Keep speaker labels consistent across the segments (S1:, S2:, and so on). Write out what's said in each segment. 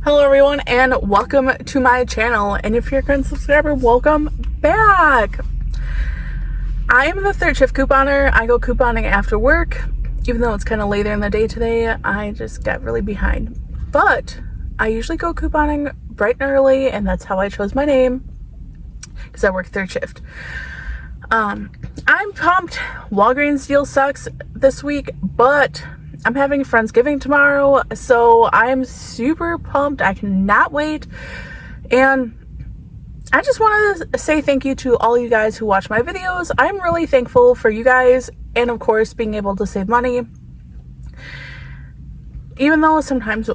S1: Hello everyone and welcome to my channel, and if you're a current subscriber, welcome back. I am the third shift couponer. I go couponing after work. Even though it's kind of later in the day today, I just got really behind. But I usually go couponing bright and early, and that's how I chose my name, because I work third shift. I'm pumped. Walgreens deal sucks this week, but I'm having Friendsgiving tomorrow, so I'm super pumped. I cannot wait. And I just want to say thank you to all you guys who watch my videos. I'm really thankful for you guys, and of course being able to save money. Even though sometimes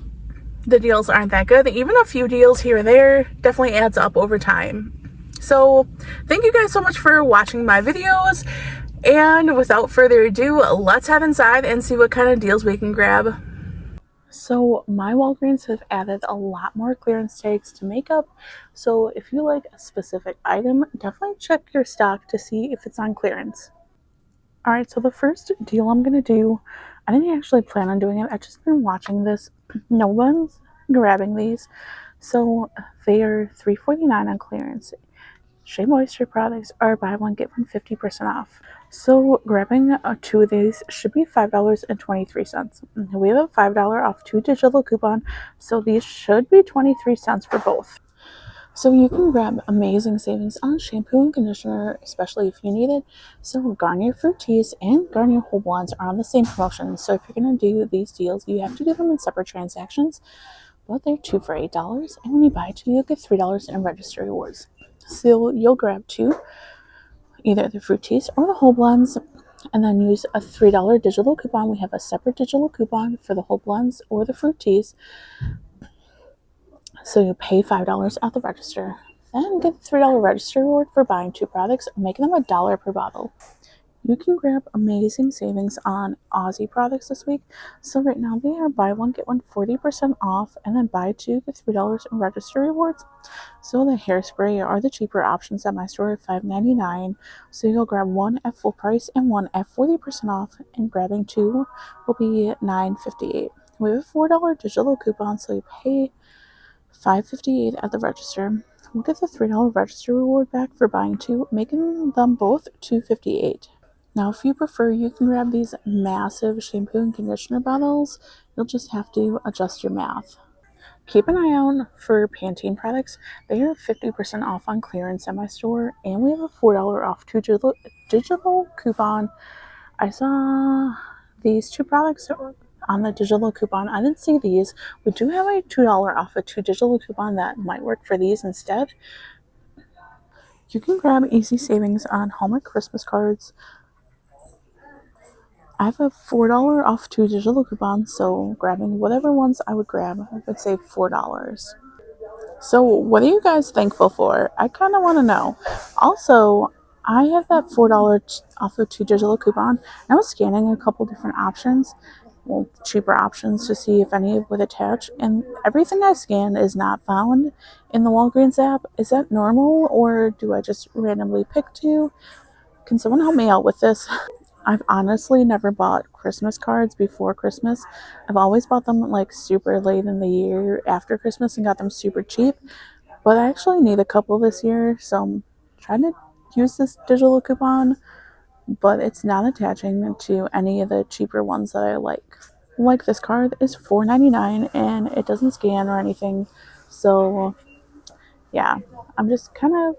S1: the deals aren't that good, even a few deals here or there definitely adds up over time. So thank you guys so much for watching my videos. And without further ado, let's head inside and see what kind of deals we can grab. So my Walgreens have added a lot more clearance tags to makeup. So if you like a specific item, definitely check your stock to see if it's on clearance. Alright, so the first deal I'm going to do, I didn't actually plan on doing it. I've just been watching this. No one's grabbing these. So they are $3.49 on clearance. Shea Moisture products are buy one get one 50% off. So grabbing two of these should be $5.23. We have a $5 off 2 digital coupon, so these should be 23 cents for both. So you can grab amazing savings on shampoo and conditioner, especially if you need it. So Garnier Fruit Teas and Garnier Whole Blondes are on the same promotion. So if you're going to do these deals, you have to do them in separate transactions. But they're 2 for $8, and when you buy 2, you'll get $3 in register rewards. So you'll grab 2, either the fruit teas or the whole blends, and then use a $3 digital coupon. We have a separate digital coupon for the whole blends or the fruit teas. So you pay $5 at the register, then get the $3 register reward for buying 2 products, making them $1 per bottle. You can grab amazing savings on Aussie products this week. So right now they are buy one get one 40% off, and then buy 2 get $3 in register rewards. So the hairspray are the cheaper options at my store at $5.99. So you'll grab 1 at full price and 1 at 40% off, and grabbing 2 will be $9.58. We have a $4 digital coupon, so you pay $5.58 at the register. We'll get the $3 register reward back for buying 2, making them both $2.58. Now, if you prefer, you can grab these massive shampoo and conditioner bottles. You'll just have to adjust your math. Keep an eye out for Pantene products. They are 50% off on clearance at my store, and we have a $4 off 2 digital coupon. I saw these 2 products on the digital coupon. I didn't see these. We do have a $2 off a 2 digital coupon that might work for these instead. You can grab easy savings on Hallmark Christmas cards. I have a $4 off 2 digital coupons, so grabbing whatever ones I would grab, I would save $4. So what are you guys thankful for? I kind of want to know. Also, I have that $4 off of 2 digital coupon. I was scanning a couple different options, well, cheaper options, to see if any would attach, and everything I scanned is not found in the Walgreens app. Is that normal, or do I just randomly pick 2? Can someone help me out with this? I've honestly never bought Christmas cards before Christmas. I've always bought them like super late in the year after Christmas and got them super cheap. But I actually need a couple this year, so I'm trying to use this digital coupon, but it's not attaching to any of the cheaper ones that I like. Like this card is $4.99 and it doesn't scan or anything. So yeah, I'm just kind of,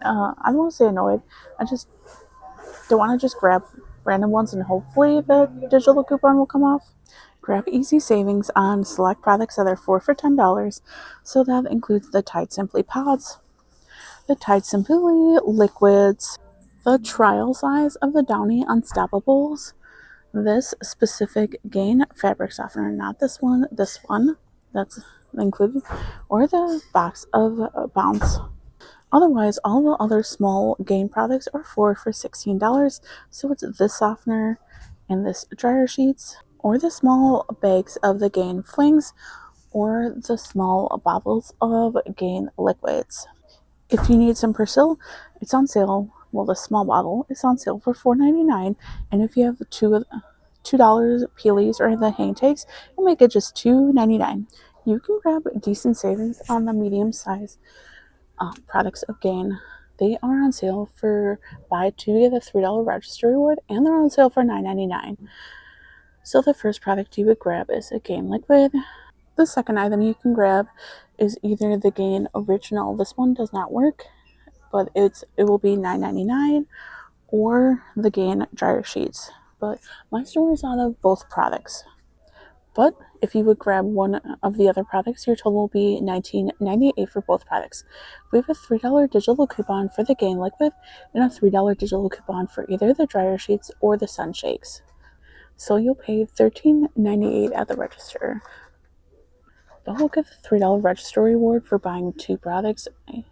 S1: I don't want to say annoyed. I just don't want to just grab random ones and hopefully the digital coupon will come off. Grab easy savings on select products that are 4 for $10. So that includes the Tide Simply Pods, the Tide Simply Liquids, the trial size of the Downy Unstoppables, this specific Gain fabric softener, not this one that's included, or the box of Bounce. Otherwise, all the other small Gain products are 4 for $16. So it's this softener and this dryer sheets, or the small bags of the Gain Flings, or the small bottles of Gain liquids. If you need some Persil, it's on sale. Well, the small bottle is on sale for $4.99, and if you have $2 peelies or the hang tags, you'll make it just $2.99. you can grab decent savings on the medium size products of Gain. They are on sale for buy two get a $3 register reward, and they're on sale for $9.99. So the first product you would grab is a Gain liquid. The second item you can grab is either the Gain original. This one does not work, but it will be $9.99, or the Gain dryer sheets. But my store is out of both products. But if you would grab one of the other products, your total will be $19.98 for both products. We have a $3 digital coupon for the Gain liquid and a $3 digital coupon for either the dryer sheets or the sun shakes. So you'll pay $13.98 at the register. But we'll get the $3 register reward for buying two products,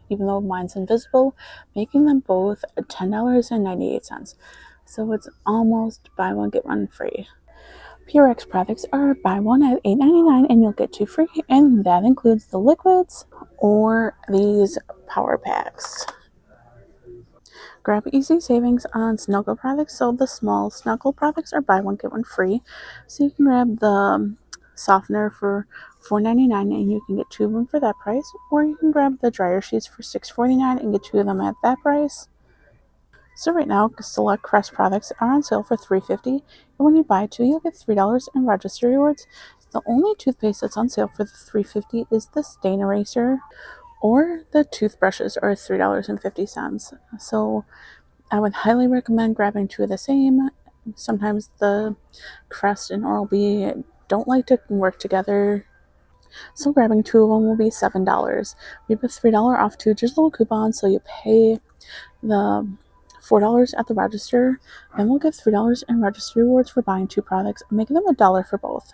S1: even though mine's invisible, making them both $10.98. So it's almost buy one, get one free. PRX products are buy one at $8.99 and you'll get two free, and that includes the liquids or these power packs. Grab easy savings on Snuggle products. So the small Snuggle products are buy one, get one free. So you can grab the softener for $4.99 and you can get two of them for that price, or you can grab the dryer sheets for $6.49 and get two of them at that price. So right now, select Crest products are on sale for $3.50, and when you buy two, you'll get $3 in register rewards. The only toothpaste that's on sale for the $3.50 is the stain eraser, or the toothbrushes are $3.50. So I would highly recommend grabbing two of the same. Sometimes the Crest and Oral-B don't like to work together, so grabbing two of them will be $7. We have a $3 off two digital coupon, so you pay the $4 at the register, and we'll get $3 in register rewards for buying two products, making them $1 for both.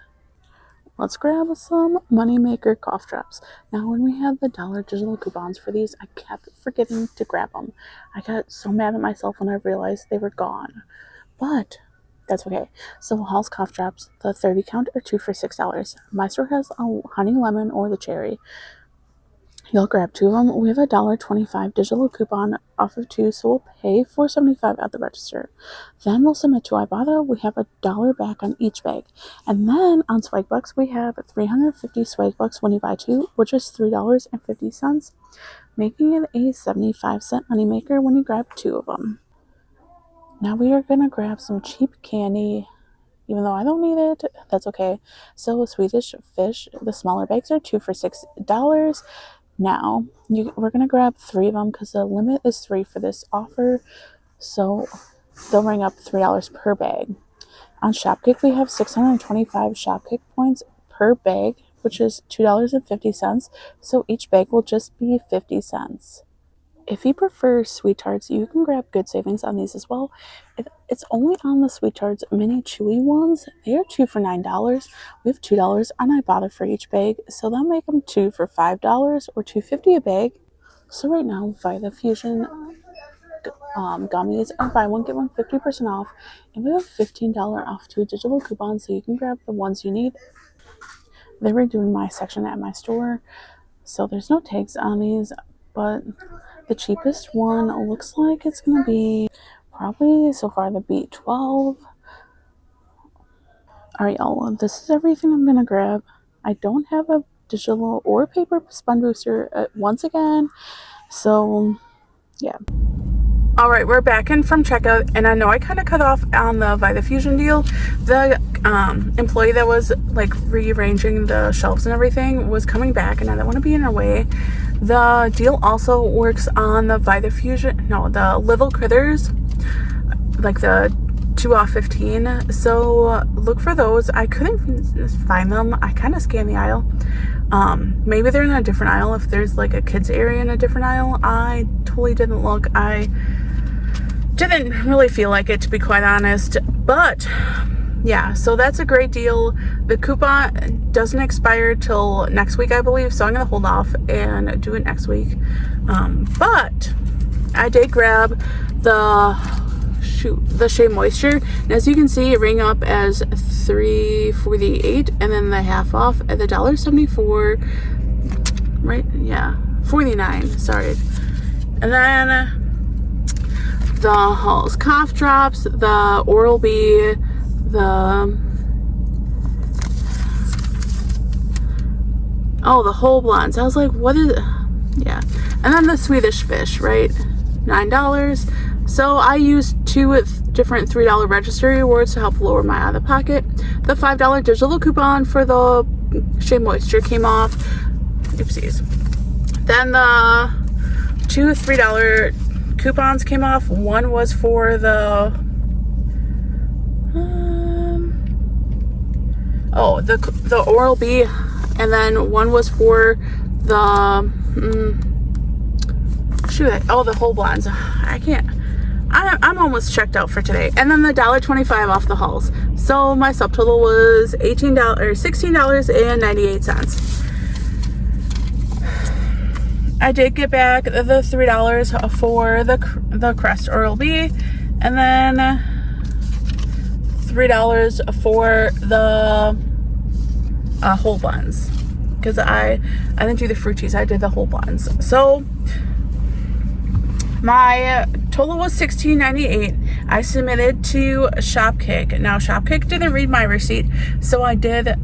S1: Let's grab some Moneymaker cough drops. Now, when we had the $1 digital coupons for these, I kept forgetting to grab them. I got so mad at myself when I realized they were gone. But that's okay. So Hall's cough drops, the 30 count, are two for $6. My store has a honey lemon or the cherry. You'll grab two of them. We have a $1.25 digital coupon off of two, so we'll pay $4.75 at the register. Then we'll submit to Ibotta. We have $1 back on each bag. And then on Swag Bucks, we have 350 Swag Bucks when you buy two, which is $3.50, making it a 75-cent moneymaker when you grab two of them. Now we are going to grab some cheap candy. Even though I don't need it, that's okay. So Swedish Fish, the smaller bags are two for $6. Now, we're going to grab three of them because the limit is three for this offer. So they'll bring up $3 per bag. On Shopkick, we have 625 Shopkick points per bag, which is $2.50. So each bag will just be 50 cents. If you prefer Sweet Tarts, you can grab good savings on these as well. It's only on the Sweet Tarts mini chewy ones. They are two for $9. We have $2 on Ibotta for each bag, so that'll make them two for $5 or $2.50 a bag. So right now, Vita Fusion gummies are buy one get one 50% off, and we have $15 off two digital coupons, so you can grab the ones you need. They were doing my section at my store, so there's no tags on these, but the cheapest one looks like it's going to be probably so far the B12. Alright, y'all, this is everything I'm going to grab. I don't have a digital or paper spun booster once again, so yeah. Alright, we're back in from checkout, and I know I kind of cut off on the Vita Fusion deal. The employee that was like rearranging the shelves and everything was coming back, and I didn't want to be in her way. The deal also works on the Vita Fusion, no, the Little Critters, like the 2 off 15. So look for those. I couldn't find them. I kind of scanned the aisle. Maybe they're in a different aisle. If there's like a kids area in a different aisle, I totally didn't look. I didn't really feel like it, to be quite honest, but yeah, so that's a great deal. The coupon doesn't expire till next week, I believe, so I'm gonna hold off and do it next week. But I did grab the Shea Moisture, and as you can see, it rang up as $3.48, and then the half off at the $1.74, right? Yeah, 49, sorry. And then the Hall's cough drops, the Oral-B, the Oh, the whole blondes. I was like, what is it? Yeah. And then the Swedish fish, right? $9. So I used 2 different $3 register rewards to help lower my out of pocket. The $5 digital coupon for the Shea Moisture came off. Oopsies. Then the 2 $3 coupons came off. One was for the the Oral-B, and then one was for the the whole blondes. I'm almost checked out for today. And then the $1.25 off the hauls. So my subtotal was $16.69. I did get back the $3 for the Crest Oral-B, and then $3 for the whole blondes, because I didn't do the fruities, I did the whole blondes. So my total was $16.98. I submitted to Shopkick. Now Shopkick didn't read my receipt, so I did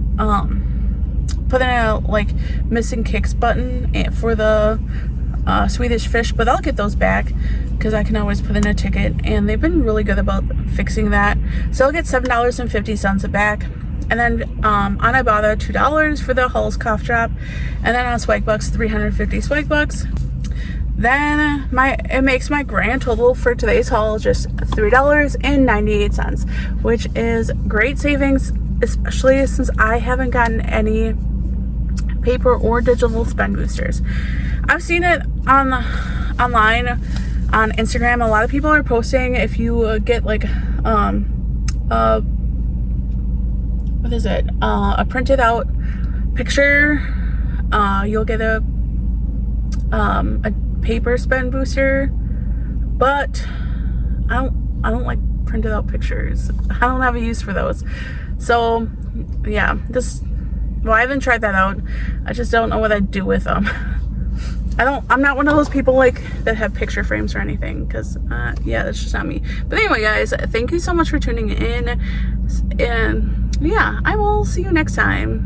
S1: put in a like missing kicks button for the Swedish fish, but I'll get those back because I can always put in a ticket, and they've been really good about fixing that. So I'll get $7.50 back. And then on Ibotta, $2 for the Halls cough drop, and then on Swag Bucks, 350 Swag Bucks. Then it makes my grand total for today's haul just $3.98, which is great savings, especially since I haven't gotten any paper or digital spend boosters. I've seen it online on Instagram. A lot of people are posting if you get like what is it? A printed out picture, you'll get a paper spend booster, but I don't like printed out pictures. I don't have a use for those. So yeah, I haven't tried that out. I just don't know what I'd do with them. I'm not one of those people like that have picture frames or anything, because yeah, that's just not me. But anyway, guys, thank you so much for tuning in, and yeah, I will see you next time.